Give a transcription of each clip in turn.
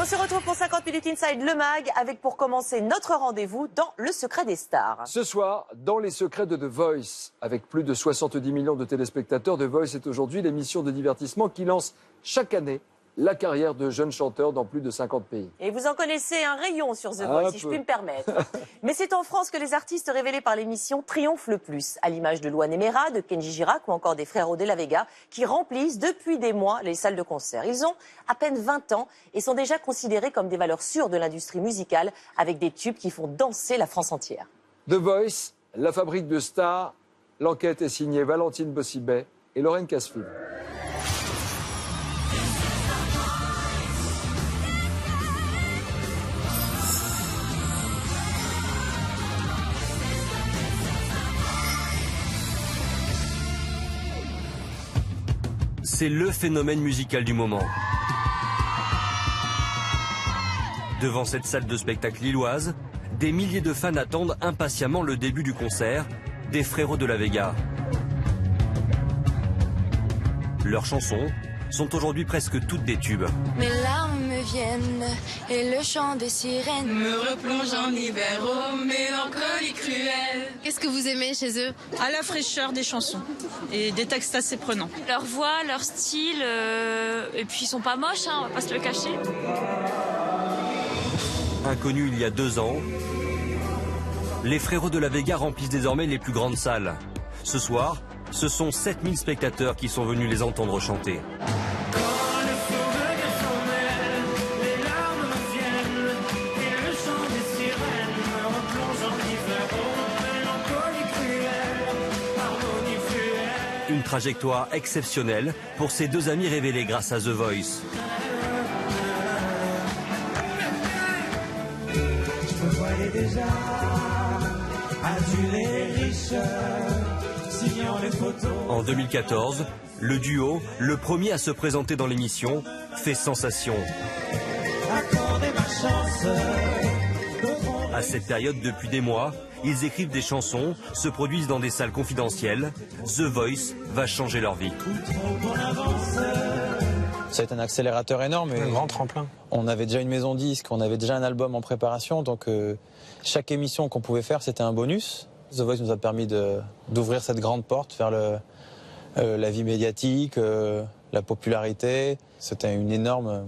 on se retrouve pour 50 minutes Inside le Mag avec pour commencer notre rendez-vous dans le secret des stars. Ce soir, dans les secrets de The Voice, avec plus de 70 millions de téléspectateurs, The Voice est aujourd'hui l'émission de divertissement qui lance chaque année la carrière de jeunes chanteurs dans plus de 50 pays. Et vous en connaissez un rayon sur The Voice, si je puis me permettre. Mais c'est en France que les artistes révélés par l'émission triomphent le plus, à l'image de Louane Emera, de Kenji Girac ou encore des Frérots de la Vega, qui remplissent depuis des mois les salles de concert. Ils ont à peine 20 ans et sont déjà considérés comme des valeurs sûres de l'industrie musicale, avec des tubes qui font danser la France entière. The Voice, la fabrique de stars, l'enquête est signée Valentine Bossibet et Lorraine Casfield. C'est le phénomène musical du moment. Devant cette salle de spectacle lilloise, des milliers de fans attendent impatiemment le début du concert des Frérots de la Vega. Leurs chansons sont aujourd'hui presque toutes des tubes. Mes larmes me viennent et le chant des sirènes me replonge en hiver, oh mélancolie cruelle. Qu'est-ce que vous aimez chez eux? À la fraîcheur des chansons et des textes assez prenants. Leur voix, leur style, et puis ils sont pas moches, hein, on va pas se le cacher. Inconnus il y a 2 ans, les Frérots de la Vega remplissent désormais les plus grandes salles. Ce soir, ce sont 7000 spectateurs qui sont venus les entendre chanter. Une trajectoire exceptionnelle pour ces deux amis révélés grâce à The Voice. En 2014, le duo, le premier à se présenter dans l'émission, fait sensation. À cette période, depuis des mois, ils écrivent des chansons, se produisent dans des salles confidentielles. The Voice va changer leur vie. Ça a été un accélérateur énorme. Un grand tremplin. On avait déjà une maison disque, on avait déjà un album en préparation, donc chaque émission qu'on pouvait faire, c'était un bonus. The Voice nous a permis d'ouvrir cette grande porte vers la vie médiatique, la popularité. C'était une énorme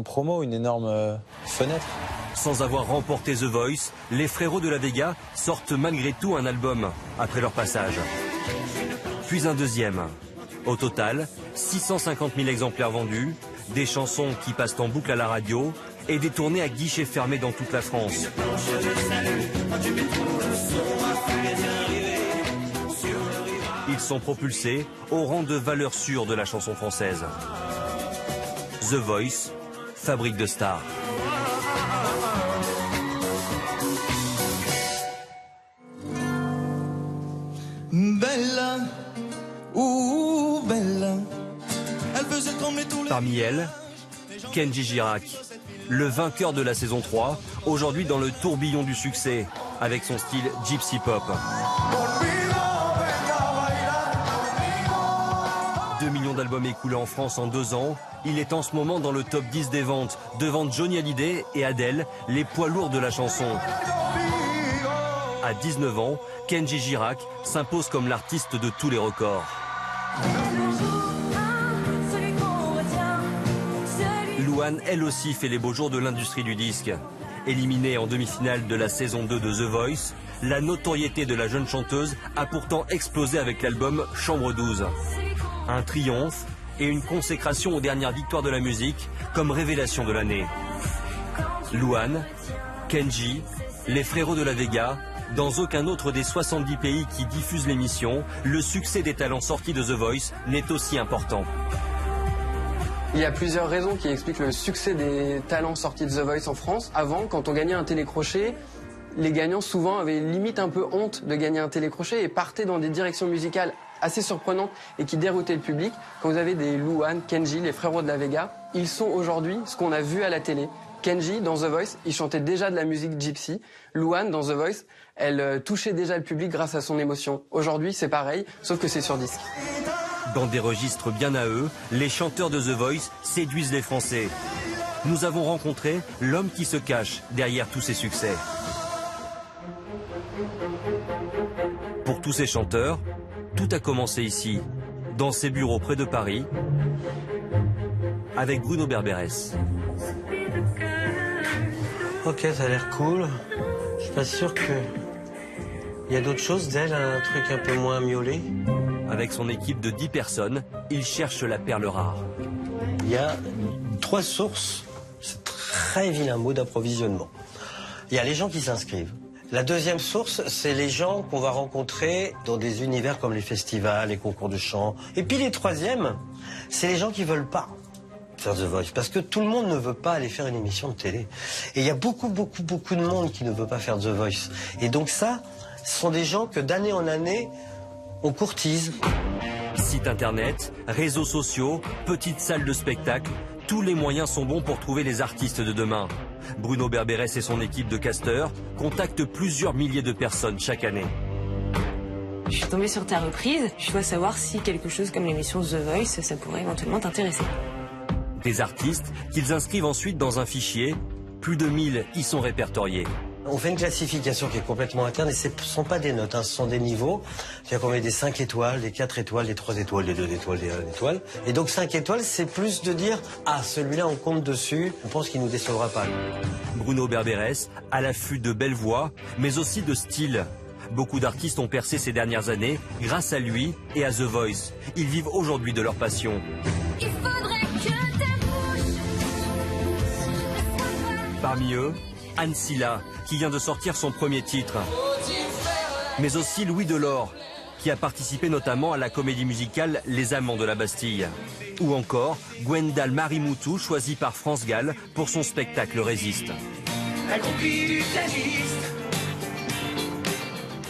promo, une énorme fenêtre. Sans avoir remporté The Voice, les Frérots de la Vega sortent malgré tout un album après leur passage. Puis un deuxième. Au total, 650 000 exemplaires vendus, des chansons qui passent en boucle à la radio et des tournées à guichets fermés dans toute la France. Ils sont propulsés au rang de valeurs sûres de la chanson française. The Voice, fabrique de stars. Bella, ouh Bella, elle faisait trembler tous les... Parmi elles, Kenji Girac, le vainqueur de la saison 3, aujourd'hui dans le tourbillon du succès, avec son style gypsy pop. 2 millions d'albums écoulés en France en 2 ans, il est en ce moment dans le top 10 des ventes, devant Johnny Hallyday et Adele, les poids lourds de la chanson. À 19 ans, Kenji Girac s'impose comme l'artiste de tous les records. Louane, elle aussi, fait les beaux jours de l'industrie du disque. Éliminée en demi-finale de la saison 2 de The Voice, la notoriété de la jeune chanteuse a pourtant explosé avec l'album Chambre 12. Un triomphe et une consécration aux dernières victoires de la musique comme révélation de l'année. Louane, Kenji, les Frérots de la Vega, dans aucun autre des 70 pays qui diffusent l'émission, le succès des talents sortis de The Voice n'est aussi important. Il y a plusieurs raisons qui expliquent le succès des talents sortis de The Voice en France. Avant, quand on gagnait un télécrochet, les gagnants souvent avaient limite un peu honte de gagner un télécrochet et partaient dans des directions musicales assez surprenantes et qui déroutaient le public. Quand vous avez des Louane, Kenji, les Frérots de la Vega, ils sont aujourd'hui ce qu'on a vu à la télé. Kenji, dans The Voice, il chantait déjà de la musique gypsy. Louane, dans The Voice, elle touchait déjà le public grâce à son émotion. Aujourd'hui, c'est pareil, sauf que c'est sur disque. Dans des registres bien à eux, les chanteurs de The Voice séduisent les Français. nous avons rencontré l'homme qui se cache derrière tous ces succès. Pour tous ces chanteurs, tout a commencé ici, dans ses bureaux près de Paris, avec Bruno Berberès. Ok, ça a l'air cool. Je suis pas sûr que... Il y a d'autres choses d'elle, un truc un peu moins miaulé. Avec son équipe de 10 personnes, il cherche la perle rare. Il y a 3 sources, c'est très vilain mot d'approvisionnement. Il y a les gens qui s'inscrivent. La deuxième source, c'est les gens qu'on va rencontrer dans des univers comme les festivals, les concours de chant. Et puis les troisièmes, c'est les gens qui veulent pas faire The Voice. Parce que tout le monde ne veut pas aller faire une émission de télé. Et il y a beaucoup de monde qui ne veut pas faire The Voice. Et donc ça, ce sont des gens que d'année en année, on courtise. Site internet, réseaux sociaux, petites salles de spectacle, tous les moyens sont bons pour trouver les artistes de demain. Bruno Berberès et son équipe de casteurs contactent plusieurs milliers de personnes chaque année. Je suis tombée sur ta reprise. Je dois savoir si quelque chose comme l'émission The Voice, ça pourrait éventuellement t'intéresser. Des artistes qu'ils inscrivent ensuite dans un fichier. Plus de 1000 y sont répertoriés. On fait une classification qui est complètement interne et ce ne sont pas des notes, hein, ce sont des niveaux. C'est-à-dire qu'on met des 5 étoiles, des 4 étoiles, des 3 étoiles, des 2 étoiles, des 1 étoile. Et donc 5 étoiles, c'est plus de dire « Ah, celui-là, on compte dessus, on pense qu'il ne nous décevra pas. » Bruno Berberès, à l'affût de belles voix, mais aussi de style. Beaucoup d'artistes ont percé ces dernières années grâce à lui et à The Voice. Ils vivent aujourd'hui de leur passion. Il faudrait que ta bouche. Parmi eux, Anne Silla, qui vient de sortir son premier titre. Mais aussi Louis Delort, qui a participé notamment à la comédie musicale Les Amants de la Bastille. Ou encore Gwendal Marimoutou, choisie par France Gall pour son spectacle Résiste.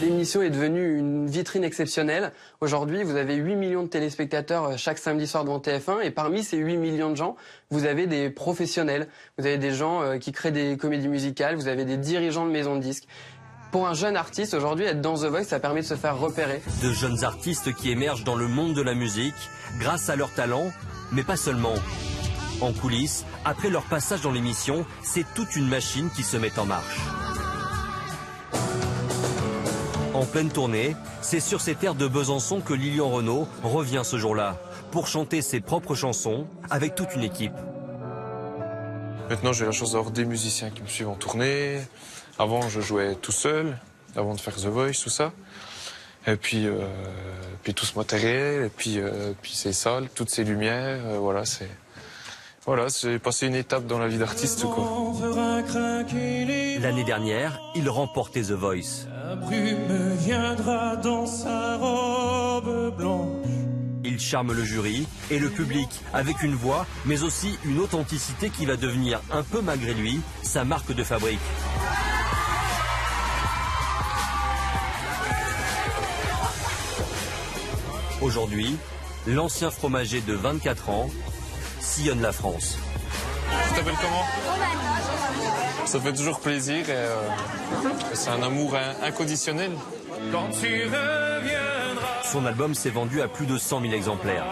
L'émission est devenue une vitrine exceptionnelle. Aujourd'hui, vous avez 8 millions de téléspectateurs chaque samedi soir devant TF1. Et parmi ces 8 millions de gens, vous avez des professionnels. Vous avez des gens qui créent des comédies musicales. Vous avez des dirigeants de maisons de disques. Pour un jeune artiste, aujourd'hui, être dans The Voice, ça permet de se faire repérer. De jeunes artistes qui émergent dans le monde de la musique grâce à leur talent, mais pas seulement. En coulisses, après leur passage dans l'émission, c'est toute une machine qui se met en marche. En pleine tournée, c'est sur ces terres de Besançon que Lilian Renaud revient ce jour-là pour chanter ses propres chansons avec toute une équipe. Maintenant, j'ai la chance d'avoir des musiciens qui me suivent en tournée. Avant, je jouais tout seul, avant de faire The Voice, tout ça. Et puis tout ce matériel, et puis ces salles, toutes ces lumières, voilà, j'ai passé une étape dans la vie d'artiste, quoi. L'année dernière, il remportait The Voice. La brume viendra dans sa robe blanche. Il charme le jury et le public avec une voix, mais aussi une authenticité qui va devenir, un peu malgré lui, sa marque de fabrique. Aujourd'hui, l'ancien fromager de 24 ans sillonne la France. Tu t'appelles comment? Ça fait toujours plaisir et c'est un amour inconditionnel. Quand tu reviendras, Son album s'est vendu à plus de 100 000 exemplaires.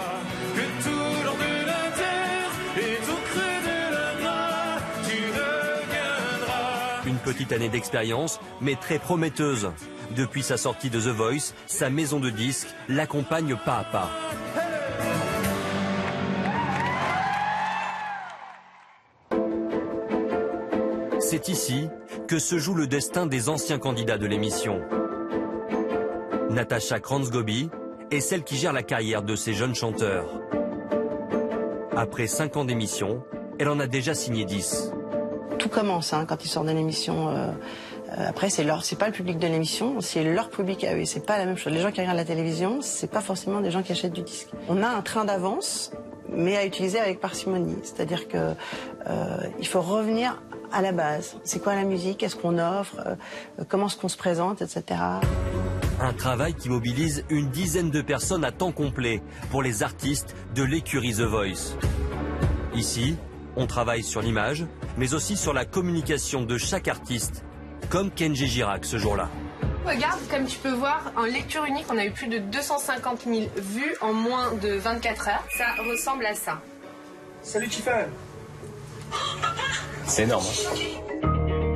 que tout l'or de la terre est au creux de la main, tu reviendras. Une petite année d'expérience, mais très prometteuse. Depuis sa sortie de The Voice, sa maison de disques l'accompagne pas à pas. C'est ici que se joue le destin des anciens candidats de l'émission. Natacha Kranzgobi est celle qui gère la carrière de ces jeunes chanteurs. Après 5 ans d'émission, elle en a déjà signé 10. Tout commence quand ils sortent de l'émission. Après, c'est pas le public de l'émission, c'est leur public à eux. C'est pas la même chose. Les gens qui regardent la télévision, c'est pas forcément des gens qui achètent du disque. On a un train d'avance, mais à utiliser avec parcimonie. C'est-à-dire que il faut revenir à la base. C'est quoi la musique? Qu'est-ce qu'on offre? Comment est-ce qu'on se présente, etc. Un travail qui mobilise une dizaine de personnes à temps complet pour les artistes de l'écurie The Voice. Ici, on travaille sur l'image, mais aussi sur la communication de chaque artiste, comme Kenji Girac ce jour-là. Regarde, comme tu peux voir, en lecture unique, on a eu plus de 250 000 vues en moins de 24 heures. Ça ressemble à ça. Salut Tiffany. C'est énorme.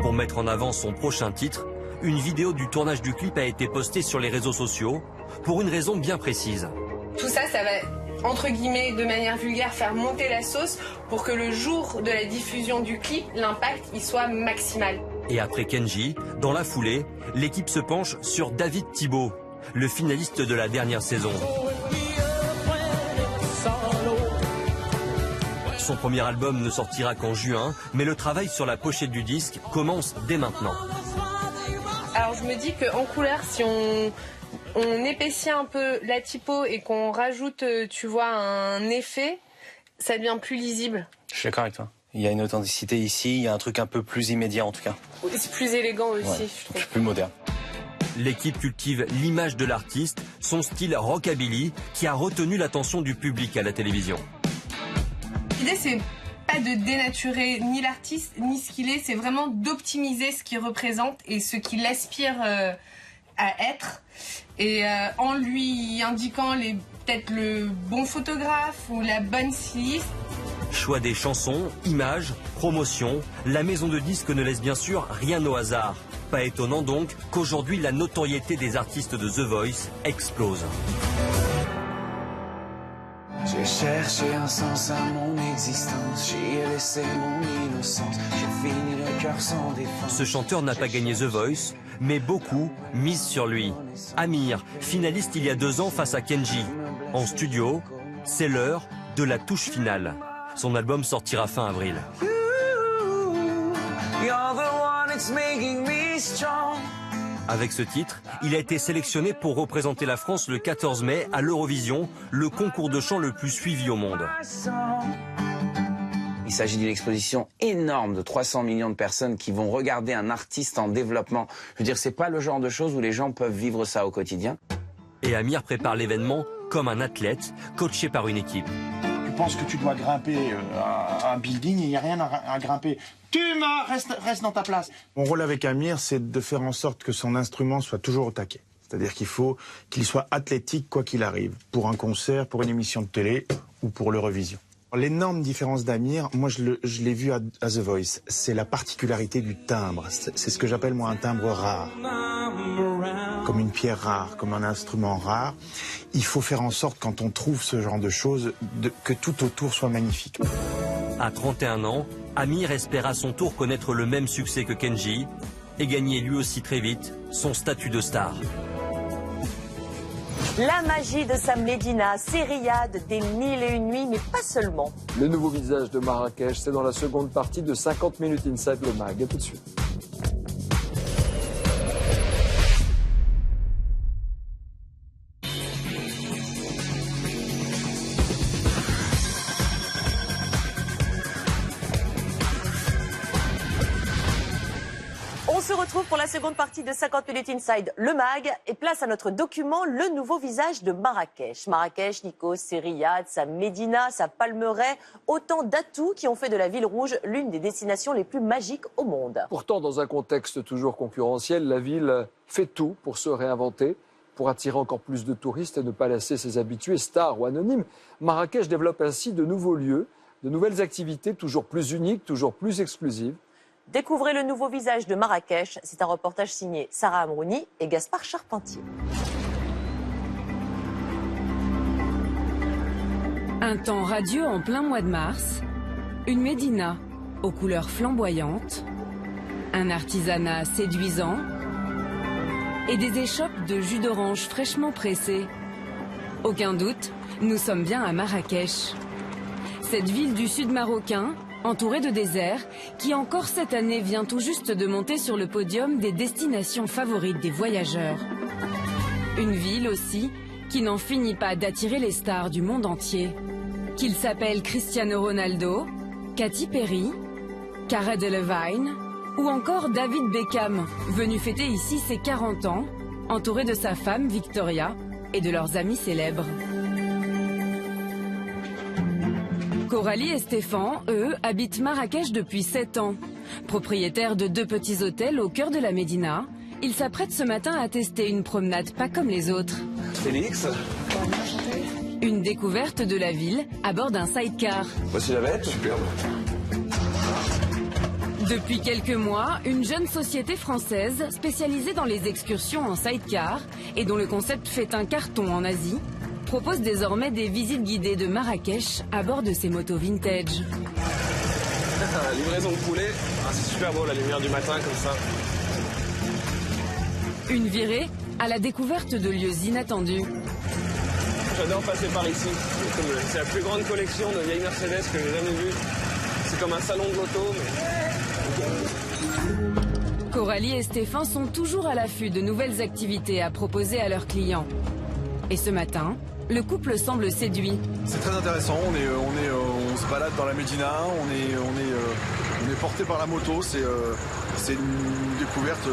Pour mettre en avant son prochain titre, une vidéo du tournage du clip a été postée sur les réseaux sociaux pour une raison bien précise. Tout ça, ça va, entre guillemets, de manière vulgaire, faire monter la sauce pour que le jour de la diffusion du clip, l'impact y soit maximal. Et après Kenji, dans la foulée, l'équipe se penche sur David Thibault, le finaliste de la dernière saison. Son premier album ne sortira qu'en juin, mais le travail sur la pochette du disque commence dès maintenant. Alors je me dis qu'en couleur, si on épaissit un peu la typo et qu'on rajoute, tu vois, un effet, ça devient plus lisible. Je suis d'accord avec toi. Il y a une authenticité ici, il y a un truc un peu plus immédiat en tout cas. C'est plus élégant aussi, ouais, je trouve. Plus moderne. L'équipe cultive l'image de l'artiste, son style rockabilly, qui a retenu l'attention du public à la télévision. L'idée, c'est pas de dénaturer ni l'artiste, ni ce qu'il est, c'est vraiment d'optimiser ce qu'il représente et ce qu'il aspire à être. Et en lui indiquant peut-être le bon photographe ou la bonne styliste. Choix des chansons, images, promotion, la maison de disques ne laisse bien sûr rien au hasard. Pas étonnant donc qu'aujourd'hui la notoriété des artistes de The Voice explose. J'ai cherché un sens à mon existence, j'y ai laissé mon innocence, j'ai fini le cœur sans défense. Ce chanteur n'a pas gagné The Voice, mais beaucoup misent sur lui. Amir, finaliste il y a 2 ans face à Kenji. En studio, c'est l'heure de la touche finale. Son album sortira fin avril. Avec ce titre, il a été sélectionné pour représenter la France le 14 mai à l'Eurovision, le concours de chant le plus suivi au monde. Il s'agit d'une exposition énorme de 300 millions de personnes qui vont regarder un artiste en développement. Je veux dire, c'est pas le genre de choses où les gens peuvent vivre ça au quotidien. Et Amir prépare l'événement comme un athlète, coaché par une équipe. Tu penses que tu dois grimper un building, il n'y a rien à grimper. Reste dans ta place. Mon rôle avec Amir, c'est de faire en sorte que son instrument soit toujours au taquet. C'est-à-dire qu'il faut qu'il soit athlétique quoi qu'il arrive, pour un concert, pour une émission de télé ou pour l'Eurovision. L'énorme différence d'Amir, moi je l'ai vu à The Voice, c'est la particularité du timbre. C'est ce que j'appelle moi un timbre rare. Comme une pierre rare, comme un instrument rare. Il faut faire en sorte, quand on trouve ce genre de choses, que tout autour soit magnifique. À 31 ans, Amir espère à son tour connaître le même succès que Kenji et gagner lui aussi très vite son statut de star. La magie de Sam Medina, Riyad des 1001 nuits, mais pas seulement. Le nouveau visage de Marrakech, c'est dans la seconde partie de 50 minutes Inside le Mag. À tout de suite. On se retrouve pour la seconde partie de 50 minutes Inside le Mag et place à notre document le nouveau visage de Marrakech. Marrakech, Nikos, Riyad, sa Médina, sa Palmeraie, autant d'atouts qui ont fait de la ville rouge l'une des destinations les plus magiques au monde. Pourtant, dans un contexte toujours concurrentiel, la ville fait tout pour se réinventer, pour attirer encore plus de touristes et ne pas lasser ses habitués, stars ou anonymes. Marrakech développe ainsi de nouveaux lieux, de nouvelles activités toujours plus uniques, toujours plus exclusives. Découvrez le nouveau visage de Marrakech. C'est un reportage signé Sarah Amrouni et Gaspard Charpentier. Un temps radieux en plein mois de mars, une médina aux couleurs flamboyantes, un artisanat séduisant et des échoppes de jus d'orange fraîchement pressées. Aucun doute, nous sommes bien à Marrakech. Cette ville du sud marocain, entourée de désert, qui encore cette année vient tout juste de monter sur le podium des destinations favorites des voyageurs. Une ville aussi qui n'en finit pas d'attirer les stars du monde entier. Qu'ils s'appellent Cristiano Ronaldo, Katy Perry, Cara Delevingne ou encore David Beckham, venu fêter ici ses 40 ans, entouré de sa femme Victoria et de leurs amis célèbres. Coralie et Stéphane, eux, habitent Marrakech depuis 7 ans. Propriétaires de 2 petits hôtels au cœur de la Médina, ils s'apprêtent ce matin à tester une promenade pas comme les autres. Félix. Une découverte de la ville à bord d'un sidecar. Voici la bête. Superbe. Depuis quelques mois, une jeune société française spécialisée dans les excursions en sidecar et dont le concept fait un carton en Asie propose désormais des visites guidées de Marrakech à bord de ses motos vintage. Livraison de poulet, c'est super beau la lumière du matin comme ça. Une virée à la découverte de lieux inattendus. J'adore passer par ici. C'est la plus grande collection de vieilles Mercedes que j'ai jamais vue. C'est comme un salon de l'auto. Mais... Coralie et Stéphane sont toujours à l'affût de nouvelles activités à proposer à leurs clients. Et ce matin, le couple semble séduit. C'est très intéressant, on se balade dans la Médina, on est porté par la moto, c'est une découverte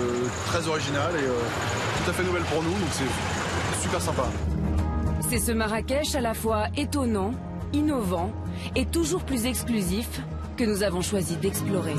très originale et tout à fait nouvelle pour nous, donc c'est super sympa. C'est ce Marrakech à la fois étonnant, innovant et toujours plus exclusif que nous avons choisi d'explorer.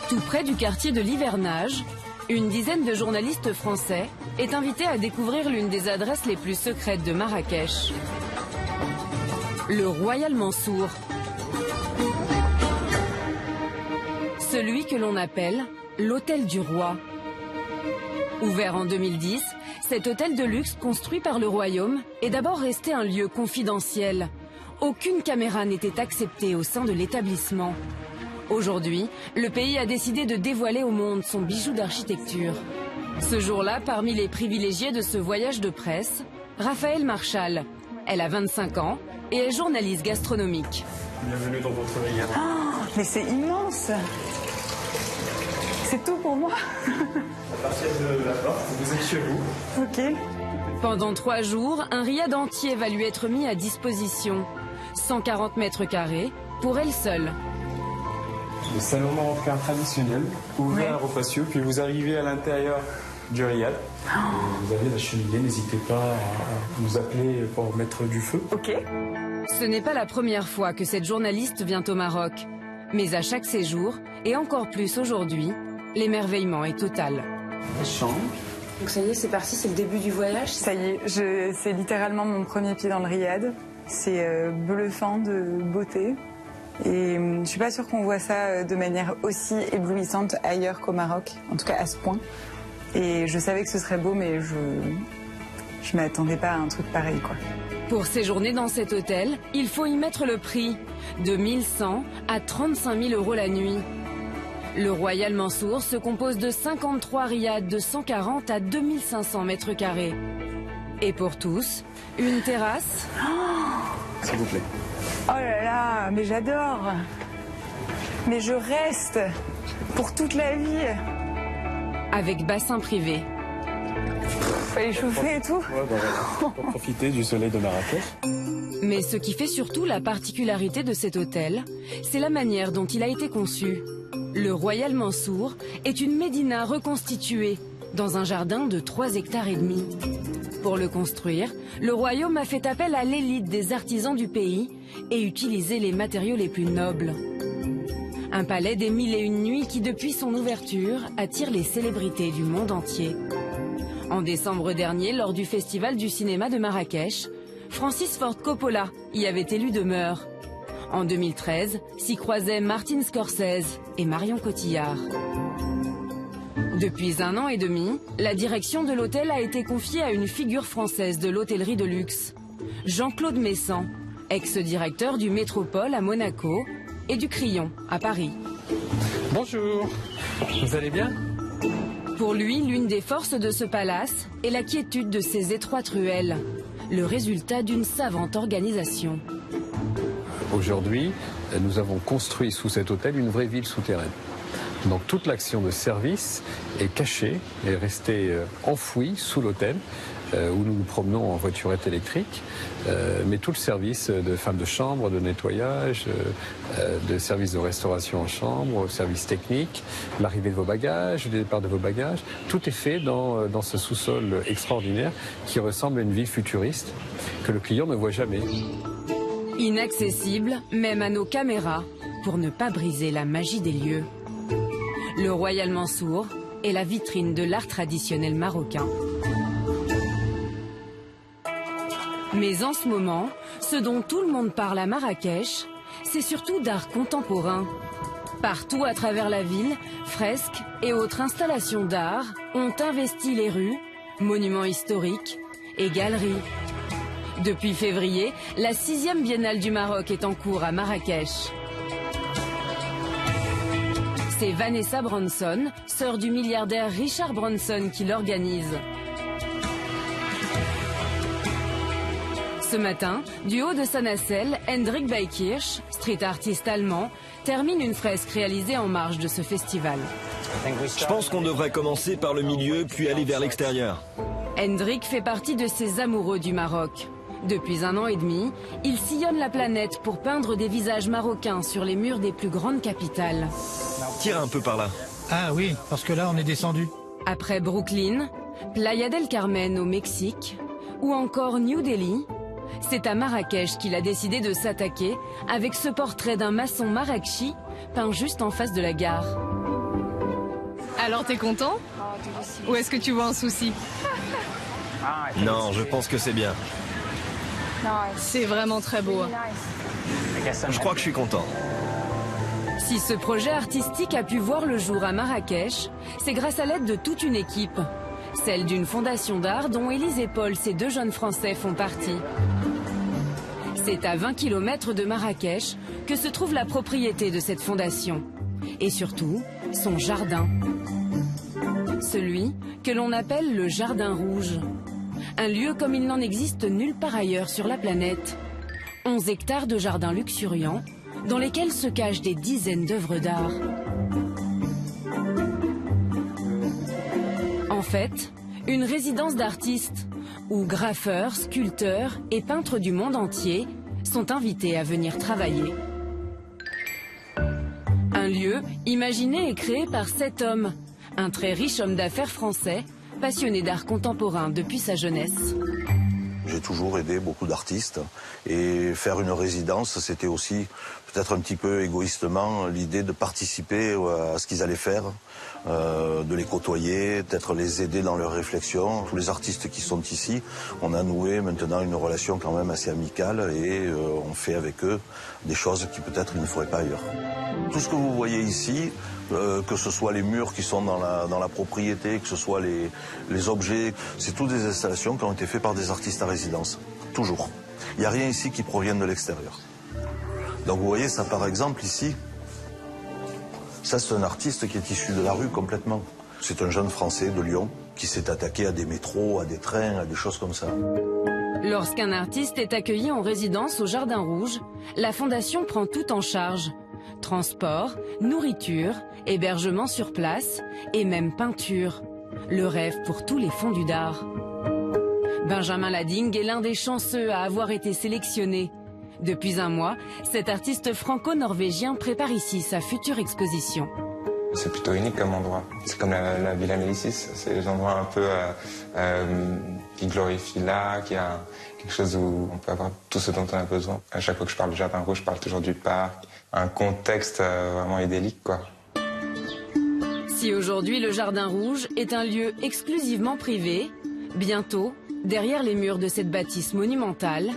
Tout près du quartier de l'Hivernage, une dizaine de journalistes français est invitée à découvrir l'une des adresses les plus secrètes de Marrakech. Le Royal Mansour. Celui que l'on appelle l'Hôtel du Roi. Ouvert en 2010, cet hôtel de luxe construit par le Royaume est d'abord resté un lieu confidentiel. Aucune caméra n'était acceptée au sein de l'établissement. Aujourd'hui, le pays a décidé de dévoiler au monde son bijou d'architecture. Ce jour-là, parmi les privilégiés de ce voyage de presse, Raphaël Marchal. Elle a 25 ans et est journaliste gastronomique. Bienvenue dans votre regard. Oh, mais c'est immense! C'est tout pour moi. À partir de la porte, vous êtes chez vous. Ok. Pendant 3 jours, un riad entier va lui être mis à disposition. 140 mètres carrés pour elle seule. Le salon marocain traditionnel, ouvert au patio, puis vous arrivez à l'intérieur du riad. Vous avez la cheminée, n'hésitez pas à nous appeler pour mettre du feu. Ok. Ce n'est pas la première fois que cette journaliste vient au Maroc. Mais à chaque séjour, et encore plus aujourd'hui, l'émerveillement est total. La chambre. Donc ça y est, c'est parti, c'est le début du voyage. Ça y est, c'est littéralement mon premier pied dans le riad. C'est bluffant de beauté. Et je suis pas sûre qu'on voit ça de manière aussi éblouissante ailleurs qu'au Maroc, en tout cas à ce point. Et je savais que ce serait beau, mais je m'attendais pas à un truc pareil, quoi. Pour séjourner dans cet hôtel, il faut y mettre le prix, de 1100 à 35 000 euros la nuit. Le Royal Mansour se compose de 53 riads de 140 à 2500 mètres carrés. Et pour tous, une terrasse. S'il vous plaît. Oh là là, mais j'adore. Mais je reste pour toute la vie. Avec bassin privé. Fallait chauffer et tout. Pour profiter du soleil de Marrakech. Mais ce qui fait surtout la particularité de cet hôtel, c'est la manière dont il a été conçu. Le Royal Mansour est une médina reconstituée dans un jardin de 3,5 hectares. Pour le construire, le royaume a fait appel à l'élite des artisans du pays et utilisé les matériaux les plus nobles. Un palais des 1001 nuits qui, depuis son ouverture, attire les célébrités du monde entier. En décembre dernier, lors du Festival du cinéma de Marrakech, Francis Ford Coppola y avait élu demeure. En 2013, s'y croisaient Martin Scorsese et Marion Cotillard. Depuis 1 an et demi, la direction de l'hôtel a été confiée à une figure française de l'hôtellerie de luxe, Jean-Claude Messan, ex-directeur du Métropole à Monaco et du Crillon à Paris. Bonjour, vous allez bien? Pour lui, l'une des forces de ce palace est la quiétude de ses étroites ruelles, le résultat d'une savante organisation. Aujourd'hui, nous avons construit sous cet hôtel une vraie ville souterraine. Donc toute l'action de service est cachée, est restée enfouie sous l'hôtel, où nous nous promenons en voiturette électrique, mais tout le service de femmes de chambre, de nettoyage, de service de restauration en chambre, service technique, l'arrivée de vos bagages, le départ de vos bagages, tout est fait dans ce sous-sol extraordinaire qui ressemble à une ville futuriste que le client ne voit jamais. Inaccessible, même à nos caméras, pour ne pas briser la magie des lieux. Le Royal Mansour est la vitrine de l'art traditionnel marocain. Mais en ce moment, ce dont tout le monde parle à Marrakech, c'est surtout d'art contemporain. Partout à travers la ville, fresques et autres installations d'art ont investi les rues, monuments historiques et galeries. Depuis février, la 6e Biennale du Maroc est en cours à Marrakech. C'est Vanessa Bronson, sœur du milliardaire Richard Branson, qui l'organise. Ce matin, du haut de sa nacelle, Hendrik Beikirch, street artiste allemand, termine une fresque réalisée en marge de ce festival. Je pense qu'on devrait commencer par le milieu, puis aller vers l'extérieur. Hendrik fait partie de ces amoureux du Maroc. Depuis 1 an et demi, il sillonne la planète pour peindre des visages marocains sur les murs des plus grandes capitales. Tire un peu par là. Ah oui, parce que là on est descendu. Après Brooklyn, Playa del Carmen au Mexique, ou encore New Delhi, c'est à Marrakech qu'il a décidé de s'attaquer avec ce portrait d'un maçon marrakchi peint juste en face de la gare. Alors t'es content? Ou est-ce que tu vois un souci? Non, je pense que c'est bien. C'est vraiment très beau. Je crois que je suis content. Si ce projet artistique a pu voir le jour à Marrakech, c'est grâce à l'aide de toute une équipe. Celle d'une fondation d'art dont Élise et Paul, ces 2 jeunes Français, font partie. C'est à 20 km de Marrakech que se trouve la propriété de cette fondation. Et surtout, son jardin. Celui que l'on appelle le Jardin Rouge. Un lieu comme il n'en existe nulle part ailleurs sur la planète. 11 hectares de jardins luxuriants dans lesquels se cachent des dizaines d'œuvres d'art. En fait, une résidence d'artistes où graffeurs, sculpteurs et peintres du monde entier sont invités à venir travailler. Un lieu imaginé et créé par cet homme, un très riche homme d'affaires français, passionné d'art contemporain depuis sa jeunesse. J'ai toujours aidé beaucoup d'artistes et faire une résidence, c'était aussi peut-être un petit peu égoïstement l'idée de participer à ce qu'ils allaient faire, de les côtoyer, peut-être les aider dans leurs réflexions. Tous les artistes qui sont ici, on a noué maintenant une relation quand même assez amicale et on fait avec eux des choses qui peut-être ils ne feraient pas ailleurs. Tout ce que vous voyez ici, que ce soit les murs qui sont dans la propriété, que ce soit les objets, c'est toutes des installations qui ont été faites par des artistes à résidence, toujours. Il n'y a rien ici qui provienne de l'extérieur. Donc vous voyez ça par exemple ici, ça c'est un artiste qui est issu de la rue complètement. C'est un jeune Français de Lyon qui s'est attaqué à des métros, à des trains, à des choses comme ça. Lorsqu'un artiste est accueilli en résidence au Jardin Rouge, la fondation prend tout en charge. Transport, nourriture, hébergement sur place et même peinture. Le rêve pour tous les fondus d'art. Benjamin Lading est l'un des chanceux à avoir été sélectionné. Depuis 1 mois, cet artiste franco-norvégien prépare ici sa future exposition. C'est plutôt unique comme endroit. C'est comme la Villa Médicis. C'est des endroits un peu qui glorifient l'art, qui a quelque chose où on peut avoir tout ce dont on a besoin. À chaque fois que je parle du Jardin Rouge, je parle toujours du parc. Un contexte vraiment idyllique, quoi. Si aujourd'hui le Jardin Rouge est un lieu exclusivement privé, bientôt, derrière les murs de cette bâtisse monumentale,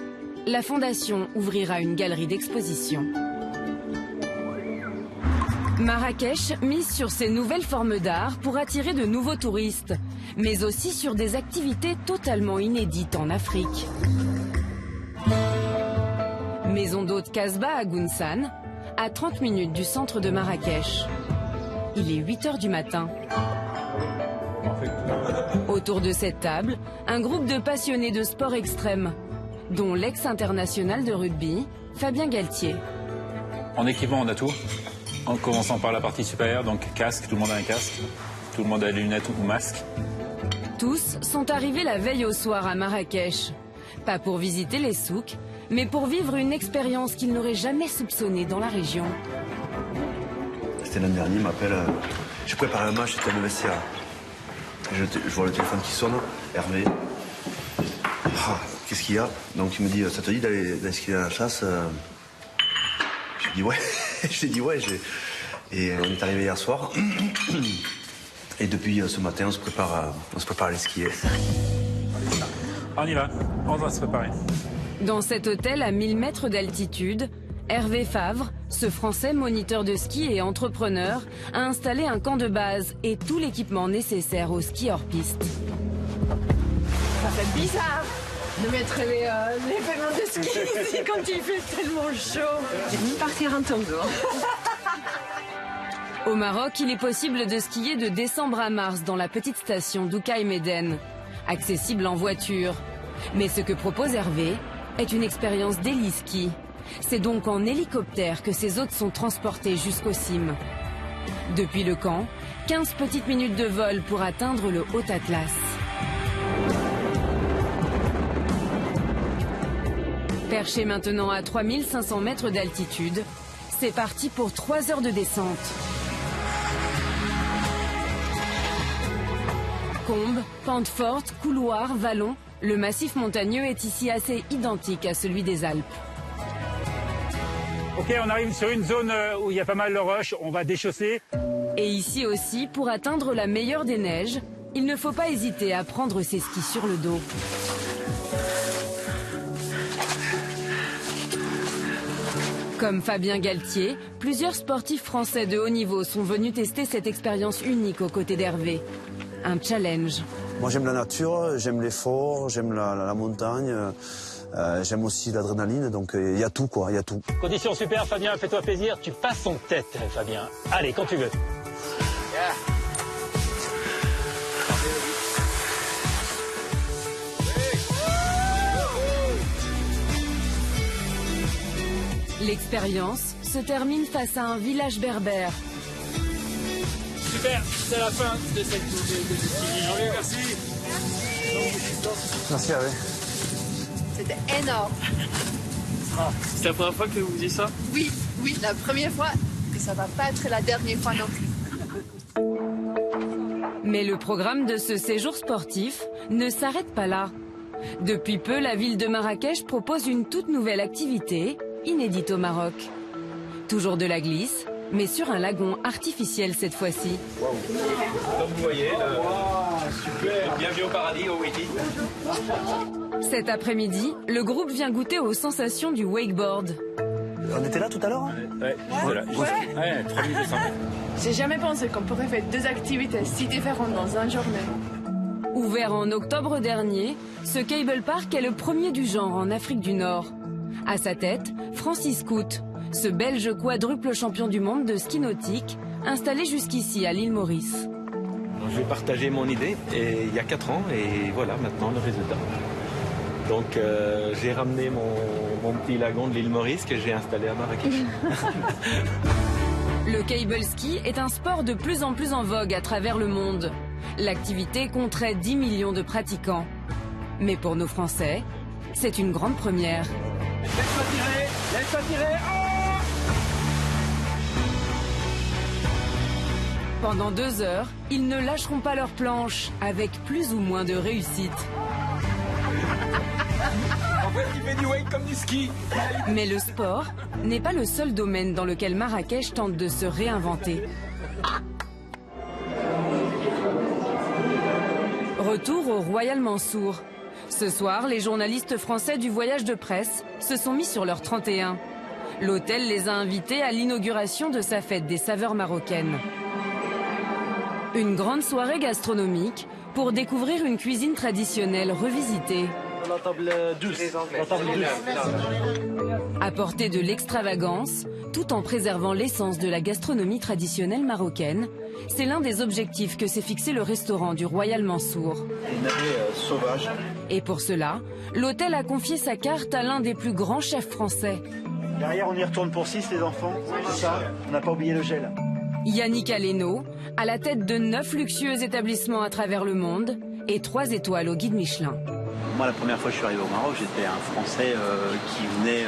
la Fondation ouvrira une galerie d'exposition. Marrakech mise sur ces nouvelles formes d'art pour attirer de nouveaux touristes, mais aussi sur des activités totalement inédites en Afrique. Maison d'hôte Casbah à Gunsan, à 30 minutes du centre de Marrakech. Il est 8 h du matin. Autour de cette table, un groupe de passionnés de sport extrême, dont l'ex-international de rugby, Fabien Galtier. En équipement, on a tout. En commençant par la partie supérieure, donc casque, tout le monde a un casque. Tout le monde a des lunettes ou masque. Tous sont arrivés la veille au soir à Marrakech. Pas pour visiter les souks, mais pour vivre une expérience qu'ils n'auraient jamais soupçonnée dans la région. C'était l'an dernier, il m'appelle. J'ai préparé un match, c'était le vestiaire. Je vois le téléphone qui sonne, Hervé. Ah, qu'est-ce qu'il y a? Donc il me dit, ça te dit d'aller skier à la chasse? J'ai dit ouais. J'ai dit ouais. Et on est arrivé hier soir. Et depuis ce matin, on se prépare à aller skier. On y va, on va se préparer. Dans cet hôtel à 1000 mètres d'altitude, Hervé Favre, ce Français moniteur de ski et entrepreneur, a installé un camp de base et tout l'équipement nécessaire au ski hors piste. Ça fait bizarre de mettre les pédales de ski ici quand il fait tellement chaud. J'ai venu partir un tango. Au Maroc, il est possible de skier de décembre à mars dans la petite station d'Oukaï Meden, accessible en voiture. Mais ce que propose Hervé est une expérience d'héliski. C'est donc en hélicoptère que ces hôtes sont transportés jusqu'au cime. Depuis le camp, 15 petites minutes de vol pour atteindre le Haut Atlas. Perché maintenant à 3500 mètres d'altitude, c'est parti pour 3 heures de descente. Combes, pentes fortes, couloirs, vallons, le massif montagneux est ici assez identique à celui des Alpes. Ok, on arrive sur une zone où il y a pas mal de roches, on va déchausser. Et ici aussi, pour atteindre la meilleure des neiges, il ne faut pas hésiter à prendre ses skis sur le dos. Comme Fabien Galtier, plusieurs sportifs français de haut niveau sont venus tester cette expérience unique aux côtés d'Hervé. Un challenge. Moi j'aime la nature, j'aime l'effort, j'aime la montagne, j'aime aussi l'adrénaline, donc il y a tout quoi, il y a tout. Condition super Fabien, fais-toi plaisir, tu passes en tête Fabien. Allez, quand tu veux. L'expérience se termine face à un village berbère. Super, c'est la fin de cette vidéo. Merci. Merci Hervé. C'était énorme. Ah, c'est la première fois que vous faisiez ça? Oui, la première fois. Et ça va pas être la dernière fois non plus. Mais le programme de ce séjour sportif ne s'arrête pas là. Depuis peu, la ville de Marrakech propose une toute nouvelle activité, inédite au Maroc. Toujours de la glisse, mais sur un lagon artificiel cette fois-ci. Wow. Comme vous voyez, super, bienvenue au paradis, au Wiki. Cet après-midi, le groupe vient goûter aux sensations du wakeboard. On était là tout à l'heure hein? Ouais, voilà. Ouais, 3200 mètres. J'ai jamais pensé qu'on pourrait faire 2 activités si différentes dans une journée. Ouvert en octobre dernier, ce cable park est le premier du genre en Afrique du Nord. À sa tête, Francis Coute, ce Belge quadruple champion du monde de ski nautique, installé jusqu'ici à l'île Maurice. Je vais partager mon idée il y a 4 ans et voilà maintenant le résultat. Donc j'ai ramené mon petit lagon de l'île Maurice que j'ai installé à Marrakech. Le cable ski est un sport de plus en plus en vogue à travers le monde. L'activité compterait 10 millions de pratiquants. Mais pour nos Français, c'est une grande première. Laisse-toi tirer, oh! Pendant 2 heures, ils ne lâcheront pas leurs planches, avec plus ou moins de réussite. En fait, il fait du wake comme du ski. Mais le sport n'est pas le seul domaine dans lequel Marrakech tente de se réinventer. Retour au Royal Mansour. Ce soir, les journalistes français du voyage de presse se sont mis sur leur 31. L'hôtel les a invités à l'inauguration de sa fête des saveurs marocaines. Une grande soirée gastronomique pour découvrir une cuisine traditionnelle revisitée. La table douce. La table douce. Apporter de l'extravagance, tout en préservant l'essence de la gastronomie traditionnelle marocaine, c'est l'un des objectifs que s'est fixé le restaurant du Royal Mansour. Une année sauvage. Et pour cela, l'hôtel a confié sa carte à l'un des plus grands chefs français. Derrière, on y retourne pour 6 les enfants. C'est ça. On n'a pas oublié le gel. Yannick Aleno, à la tête de 9 luxueux établissements à travers le monde et 3 étoiles au guide Michelin. Moi, la première fois que je suis arrivé au Maroc, j'étais un Français qui venait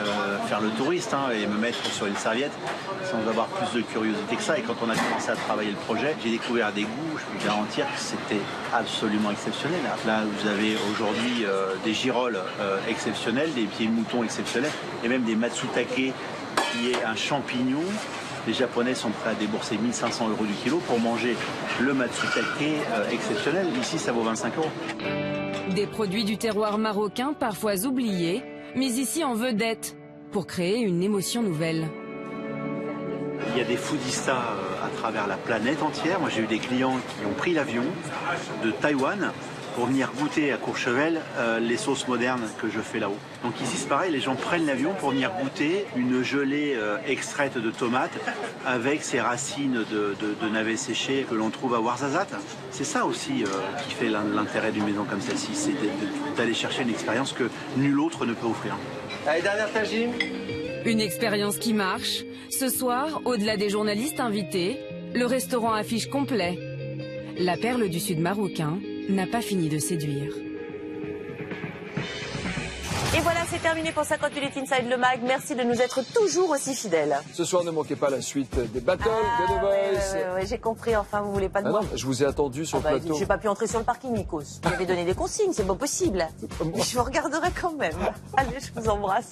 faire le touriste et me mettre sur une serviette sans avoir plus de curiosité que ça. Et quand on a commencé à travailler le projet, j'ai découvert des goûts, je peux vous garantir que c'était absolument exceptionnel. Là, vous avez aujourd'hui des girolles exceptionnelles, des pieds de mouton exceptionnels et même des matsutake qui est un champignon. Les Japonais sont prêts à débourser 1 500 € du kilo pour manger le matsutake exceptionnel. Ici, ça vaut 25 €. Des produits du terroir marocain parfois oubliés, mise ici en vedette pour créer une émotion nouvelle. Il y a des foodistas à travers la planète entière. Moi, j'ai eu des clients qui ont pris l'avion de Taïwan pour venir goûter à Courchevel les sauces modernes que je fais là-haut. Donc ici, c'est pareil, les gens prennent l'avion pour venir goûter une gelée extraite de tomates avec ses racines de navets séchés que l'on trouve à Ouarzazate. C'est ça aussi qui fait l'intérêt d'une maison comme celle-ci, c'est d'aller chercher une expérience que nul autre ne peut offrir. Allez, dernière tagine. Une expérience qui marche. Ce soir, au-delà des journalistes invités, le restaurant affiche complet. La perle du sud marocain n'a pas fini de séduire. Et voilà, c'est terminé pour 50 minutes Inside le Mag. Merci de nous être toujours aussi fidèles. Ce soir, ne manquez pas la suite des battles de The Voice. Ouais, j'ai compris, enfin, vous voulez pas de moi. Non, je vous ai attendu sur le plateau. J'ai pas pu entrer sur le parking, Nikos. Vous m'avez donné des consignes, c'est pas possible. Je vous regarderai quand même. Allez, je vous embrasse.